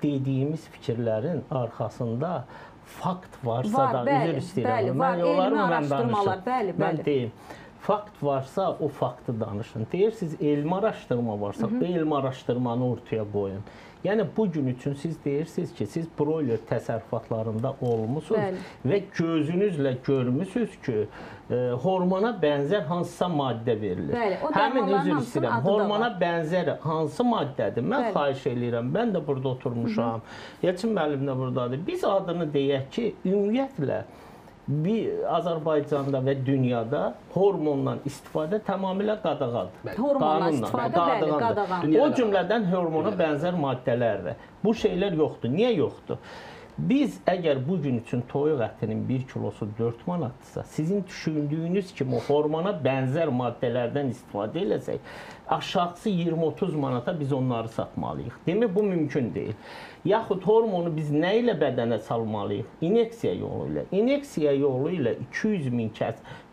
dediyimiz fikirlərin arxasında fakt varsa da, üzr istəyirəm. Bəli, var, elmi araşdırmalar, bəli. Mən deyim, fakt varsa o faktı danışın. Deyirsiniz, elmi araşdırma varsa, o elmi araşdırmanı ortaya qoyun. Yəni, bugün üçün siz deyirsiniz ki, siz broiler təsərrüfatlarında olmusunuz və gözünüzlə görmüsünüz ki, hormona bənzər hansısa maddə verilir. Bəli, o həmin üzr istəyirəm, hormona var. bənzər hansı maddədir? Mən xahiş edirəm, mən də burada oturmuşam, Elçin müəllim də buradadır. Biz adını deyək ki, ümumiyyətlə, Azərbaycanda və dünyada hormondan istifadə tamamilə qadağandır. Hormondan istifadə, bəli, qadağandır. O cümlədən hormona bənzər maddələrdir. Bu şeylər yoxdur. Niyə yoxdur? Biz əgər bugün üçün toyuq ətinin 1 kilosu 4 manatdırsa, sizin düşündüyünüz kimi hormona bənzər maddələrdən istifadə eləsək, aşağısı 20-30 manata biz onları satmalıyıq. Demək, bu mümkün deyil. Yaxud hormonu biz nə ilə bədənə salmalıyıq? İneksiya yolu ilə. İneksiya yolu ilə 200 min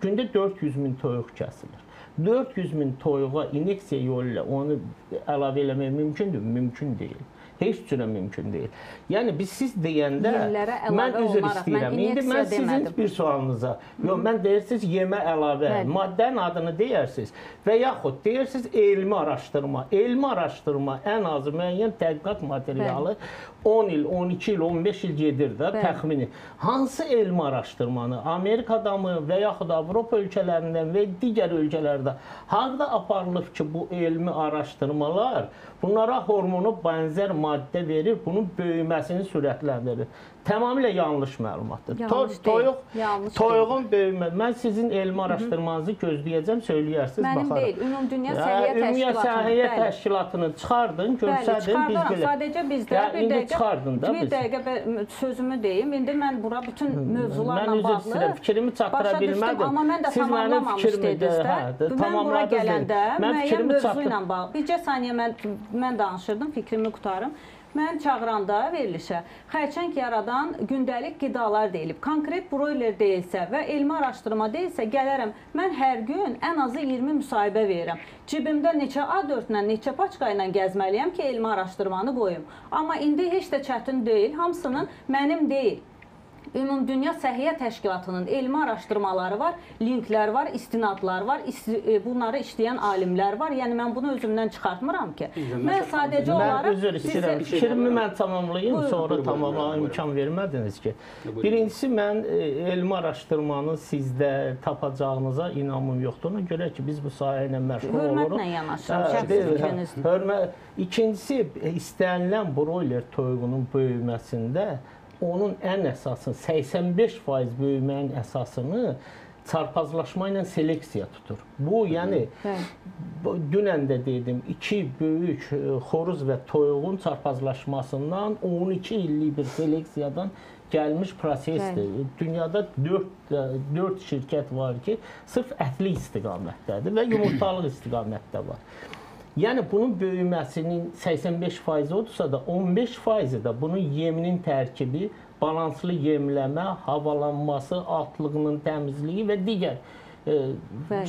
gündə 400 min toyuq kəsilir. 400 min toyuğa ineksiya yolu ilə onu əlavə eləmək mümkündür? Mümkün deyil. Heç cürə mümkün deyil. Yəni, biz siz deyəndə, mən üzr istəyirəm. İndi mən sizin bir sualınıza, yox, mən deyirsiniz, yemə əlavə, maddənin adını deyirsiniz və yaxud deyirsiniz, elmi araşdırma. Elmi araşdırma ən azı müəyyən tədqiqat materialı 10 il, 12 il, 15 il gedir də, təxmini. Hansı elmi araşdırmanı Amerikada mı və yaxud Avropa ölkələrindən və digər ölkələrdə harada aparılıb ki, bu elmi araşdırmalar bunlara hormonu bənzər maddə verir, bunun böyüməsini sürətləndirir. Tamamilə yanlış məlumatdır. Toyuğun böyüməsi. Mən sizin elmi araşdırmanızı gözləyəcəm, söyləyərsiniz, baxarım. Mənim deyil, Ümumdünya Səhiyyə Təşkilatını çıxardın, görsədin, biz bilək. Sadəcə bizdə bir dəqiqə sözümü deyim. İndi mən bura bütün mövzularla bağlı fikrimi çatdıra bilmədim. Amma mən də tamamlamamışdınız da. Mən bura gələndə müəyyən mövzu ilə bağlı. Bircə saniyə mən danışırdım, fikrimi qutarım. Mən çağıranda verilişə xərçəng yaradan gündəlik qidalar deyilib. Konkret broiler deyilsə və elmi araşdırma deyilsə, gələrəm. Mən hər gün ən azı 20 müsahibə verirəm. Cibimdə neçə A4 ilə, neçə paçka ilə gəzməliyəm ki, elmi araşdırmanı qoyum. Amma indi heç də çətin deyil. Hamısının mənim deyil. Ümumdünya Səhiyyə Təşkilatının elmi araşdırmaları var, linklər var, istinadlar var, bunları işləyən alimlər var. Yəni, mən bunu özümdən çıxartmıram ki. Mən sadəcə olaraq... Fikrimi mən tamamlayayım, sonra tamamlaya imkan vermədiniz ki. Birincisi, mən elmi araşdırmanı sizdə tapacağınıza inanmım yoxdur. Ona görə ki, biz bu sahə ilə məşğul oluruq. Hörmətlə yanaşıram, şəxsi fikrinizdir. İkincisi, istənilən broiler toyuğunun böyüməsində onun ən əsası, 85% böyüməyin əsasını çarpazlaşma ilə seleksiya tutur. Bu, yəni, dünən də dedim, 2 böyük xoruz və toyuğun çarpazlaşmasından 12 illik bir seleksiyadan gəlmiş prosesdir. Dünyada 4 şirkət var ki, sırf ətli istiqamətdədir və yumurtalıq istiqamətdə var. Yəni, bunun böyüməsinin 85% odursa da, 15% da bunun yeminin tərkibi, balanslı yemləmə, havalanması, altlığının təmizliyi və digər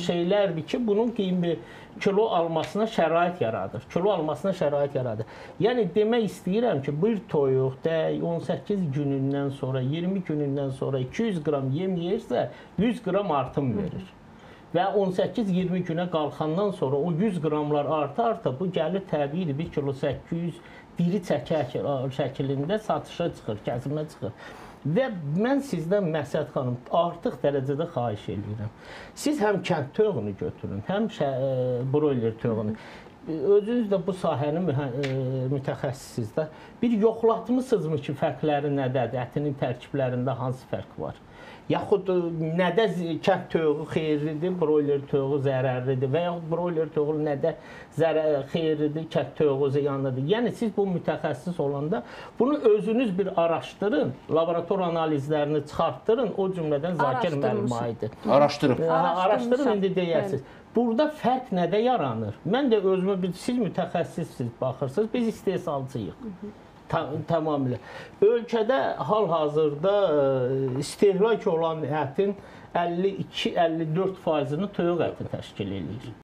şeylərdir ki, bunun kilo almasına şərait yaradır. Kilo almasına şərait yaradır. Yəni, demək istəyirəm ki, bir toyuq 18 günündən sonra, 20 günündən sonra 200 qram yem yersə, 100 qram artım verir. Və 18-20 günə qalxandan sonra o 100 qramlar arta-arta bu gəlir təbiidir 1 kilo 800 diri çəkə şəklində satışa çıxır, kəsimə çıxır. Və mən sizdən Məsəd xanım artıq dərəcədə xahiş edirəm. Siz həm kənd toyuğunu götürün, həm broiler toyuğunu. Özünüz də bu sahənin mütəxəssisiniz də. Bir yoxlatmısınızmı ki, fərqləri nədədir, ətinin tərkiblərində hansı fərq var? Yaxud nədə kənd toyuğu xeyirlidir, broiler toyuğu zərərlidir və yaxud broiler toyuğu nədə xeyirlidir, kənd toyuğu ziyanlıdır. Yəni, siz bu mütəxəssis olanda bunu özünüz bir araşdırın, laborator analizlərini çıxartdırın, o cümlədən Zakir müəllim aiddir. Araşdırın, indi deyərsiniz. Burada fərq nədə yaranır? Mən də özümə, siz mütəxəssissiniz, baxırsınız, biz istehsalçıyıq. Tamamilə. Ölkədə hal-hazırda istehlak olan ətin 52-54%-ni toyuq əti təşkil edir.